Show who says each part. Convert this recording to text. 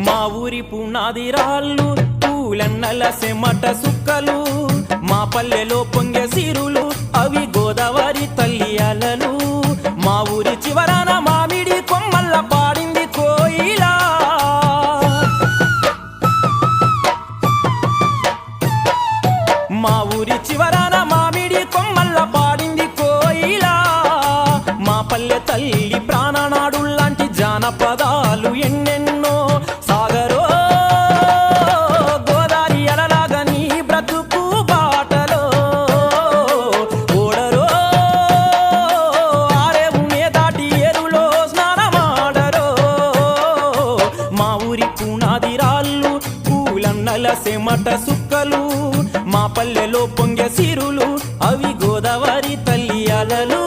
Speaker 1: మా ఊరి పునాది రాళ్ళు పూలన్నల సెమట సుక్కలు మా పల్లెలో పొంగే సిరులు అవి గోదావరి తల్లి అలలు మా ఊరి చివరన మామిడి కొమ్మల్ల పాడింది కోయిలా మా ఊరి చివరన మామిడి కొమ్మల్ల పాడింది కోయిలా మా పల్లె తల్లి ప్రాణనాడు లాంటి జానపదాలు ఎన్నెన్నో సాగరో గోదారి అలలాగా నీ బ్రతుకు బాటలో ఓడరో ఆరేవునే దాటి ఎరులో స్నానమాడరో మా ఊరి పునాది రాళ్ళు పూలన్నల సెమట సుక్కలు మా పల్లెలో పొంగే సిరులు అవి గోదావరి తల్లి అలలు